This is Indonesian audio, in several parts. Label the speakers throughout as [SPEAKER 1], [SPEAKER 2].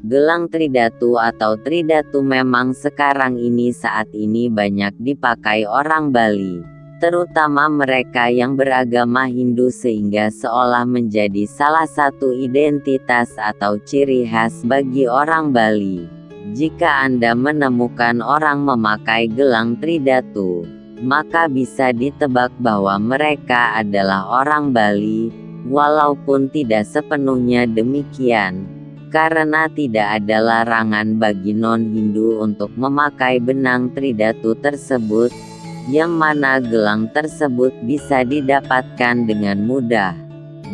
[SPEAKER 1] Gelang tridatu atau tridatu memang saat ini banyak dipakai orang Bali, terutama mereka yang beragama Hindu, sehingga seolah menjadi salah satu identitas atau ciri khas bagi orang Bali. Jika Anda menemukan orang memakai gelang tridatu, maka bisa ditebak bahwa mereka adalah orang Bali, walaupun tidak sepenuhnya demikian. Karena tidak ada larangan bagi non-Hindu untuk memakai benang tridatu tersebut, yang mana gelang tersebut bisa didapatkan dengan mudah.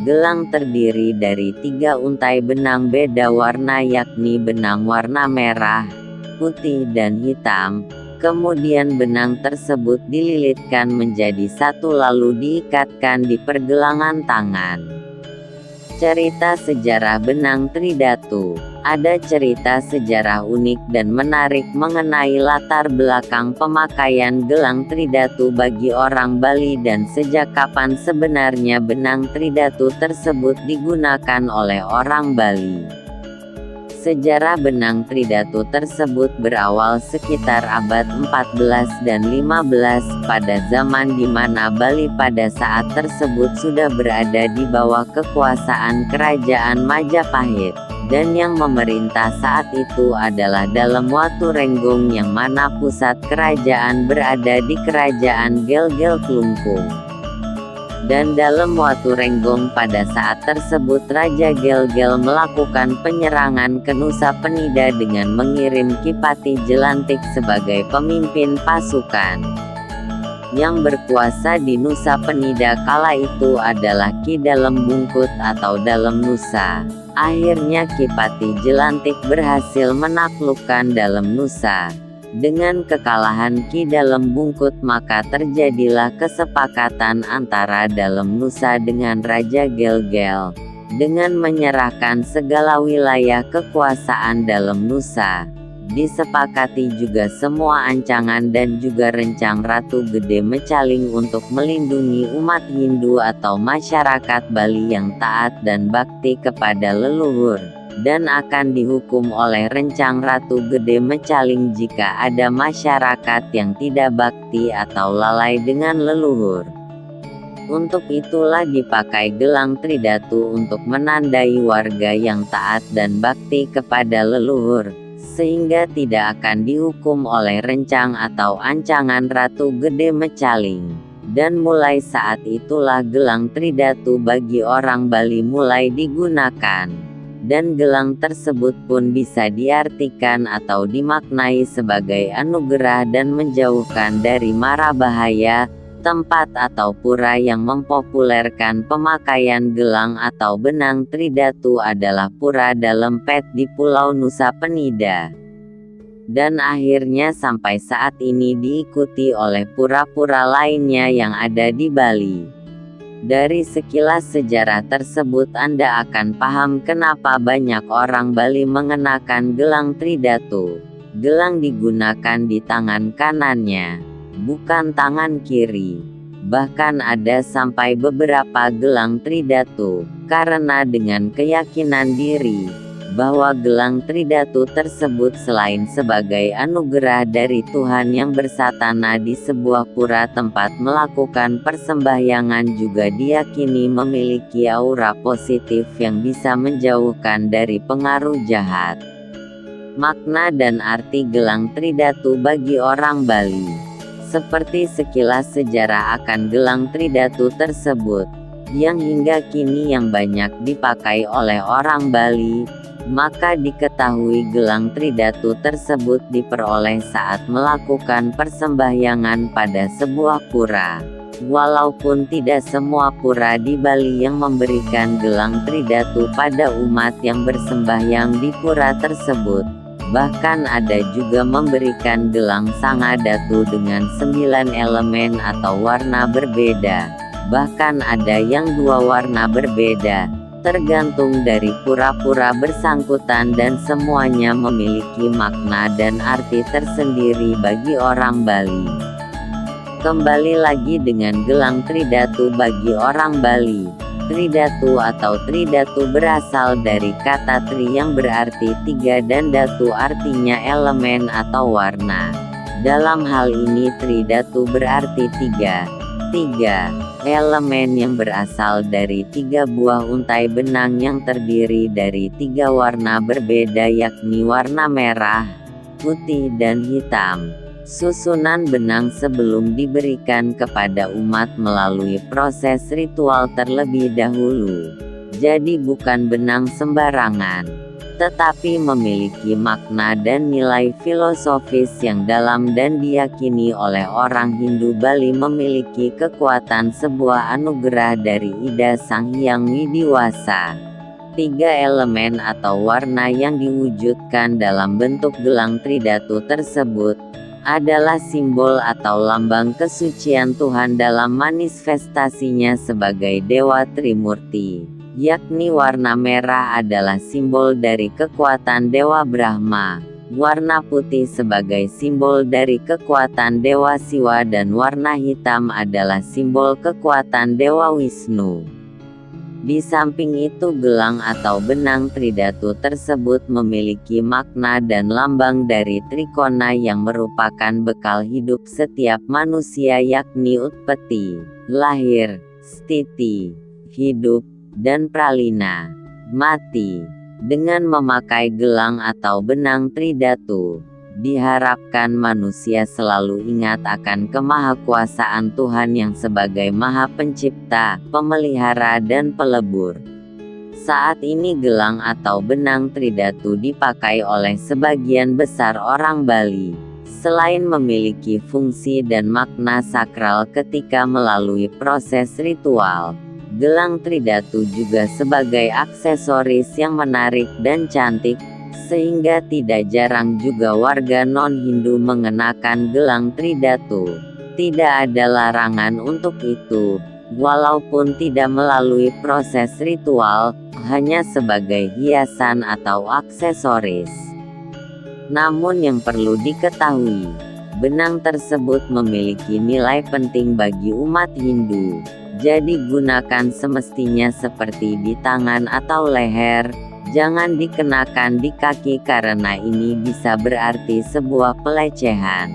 [SPEAKER 1] Gelang terdiri dari 3 untai benang beda warna, yakni benang warna merah, putih dan hitam. Kemudian benang tersebut dililitkan menjadi satu lalu diikatkan di pergelangan tangan. Cerita sejarah benang tridatu. Ada cerita sejarah unik dan menarik mengenai latar belakang pemakaian gelang tridatu bagi orang Bali dan sejak kapan sebenarnya benang tridatu tersebut digunakan oleh orang Bali. Sejarah benang tridatu tersebut berawal sekitar abad 14 dan 15 pada zaman di mana Bali pada saat tersebut sudah berada di bawah kekuasaan Kerajaan Majapahit, dan yang memerintah saat itu adalah Dalem Waturenggong, yang mana pusat kerajaan berada di Kerajaan Gel-Gel Klungkung. Dan Dalem Waturenggong pada saat tersebut Raja Gel-Gel melakukan penyerangan ke Nusa Penida dengan mengirim Kipati Jelantik sebagai pemimpin pasukan. Yang berkuasa di Nusa Penida kala itu adalah Ki Dalem Bungkut atau Dalem Nusa. Akhirnya Kipati Jelantik berhasil menaklukkan Dalem Nusa. Dengan kekalahan Ki Dalem Bungkut, maka terjadilah kesepakatan antara Dalem Nusa dengan Raja Gel-Gel, dengan menyerahkan segala wilayah kekuasaan Dalem Nusa. Disepakati juga semua ancangan dan juga rencang Ratu Gede Mecaling untuk melindungi umat Hindu atau masyarakat Bali yang taat dan bakti kepada leluhur, dan akan dihukum oleh rencang Ratu Gede Mecaling jika ada masyarakat yang tidak bakti atau lalai dengan leluhur. Untuk itulah dipakai gelang tridatu untuk menandai warga yang taat dan bakti kepada leluhur, sehingga tidak akan dihukum oleh rencang atau ancangan Ratu Gede Mecaling. Dan mulai saat itulah gelang tridatu bagi orang Bali mulai digunakan. Dan gelang tersebut pun bisa diartikan atau dimaknai sebagai anugerah dan menjauhkan dari mara bahaya. Tempat atau pura yang mempopulerkan pemakaian gelang atau benang tridatu adalah Pura Dalem Pet di Pulau Nusa Penida. Dan akhirnya sampai saat ini diikuti oleh pura-pura lainnya yang ada di Bali. Dari sekilas sejarah tersebut Anda akan paham kenapa banyak orang Bali mengenakan gelang tridatu. Gelang digunakan di tangan kanannya, bukan tangan kiri. Bahkan ada sampai beberapa gelang tridatu, karena dengan keyakinan diri bahwa gelang tridatu tersebut selain sebagai anugerah dari Tuhan yang bersatana di sebuah pura tempat melakukan persembahyangan, juga diyakini memiliki aura positif yang bisa menjauhkan dari pengaruh jahat. Makna dan arti gelang tridatu bagi orang Bali. Seperti sekilas sejarah akan gelang tridatu tersebut, yang hingga kini yang banyak dipakai oleh orang Bali, maka diketahui gelang tridatu tersebut diperoleh saat melakukan persembahyangan pada sebuah pura. Walaupun tidak semua pura di Bali yang memberikan gelang tridatu pada umat yang bersembahyang di pura tersebut, bahkan ada juga memberikan gelang sangadatu dengan 9 elemen atau warna berbeda. Bahkan ada yang 2 warna berbeda, tergantung dari pura-pura bersangkutan, dan semuanya memiliki makna dan arti tersendiri bagi orang Bali. Kembali lagi dengan gelang tridatu bagi orang Bali. Tridatu atau tridatu berasal dari kata tri yang berarti tiga dan datu artinya elemen atau warna. Dalam hal ini tridatu berarti tiga. Tiga elemen yang berasal dari tiga buah untai benang yang terdiri dari tiga warna berbeda yakni warna merah, putih dan hitam. Susunan benang sebelum diberikan kepada umat melalui proses ritual terlebih dahulu. Jadi bukan benang sembarangan, tetapi memiliki makna dan nilai filosofis yang dalam dan diyakini oleh orang Hindu Bali memiliki kekuatan sebuah anugerah dari Ida Sang Hyang Widiwasa. Tiga elemen atau warna yang diwujudkan dalam bentuk gelang tridatu tersebut adalah simbol atau lambang kesucian Tuhan dalam manifestasinya sebagai Dewa Trimurti, yakni warna merah adalah simbol dari kekuatan Dewa Brahma, warna putih sebagai simbol dari kekuatan Dewa Siwa dan warna hitam adalah simbol kekuatan Dewa Wisnu. Di samping itu gelang atau benang tridatu tersebut memiliki makna dan lambang dari trikona yang merupakan bekal hidup setiap manusia yakni utpati, lahir, stiti, hidup, dan pralina, mati. Dengan memakai gelang atau benang tridatu, diharapkan manusia selalu ingat akan kemahakuasaan Tuhan yang sebagai Maha Pencipta, Pemelihara dan Pelebur. Saat ini gelang atau benang tridatu dipakai oleh sebagian besar orang Bali. Selain memiliki fungsi dan makna sakral ketika melalui proses ritual, gelang tridatu juga sebagai aksesoris yang menarik dan cantik, sehingga tidak jarang juga warga non-Hindu mengenakan gelang tridatu. Tidak ada larangan untuk itu, walaupun tidak melalui proses ritual, hanya sebagai hiasan atau aksesoris. Namun yang perlu diketahui, benang tersebut memiliki nilai penting bagi umat Hindu. Jadi gunakan semestinya seperti di tangan atau leher. Jangan dikenakan di kaki karena ini bisa berarti sebuah pelecehan.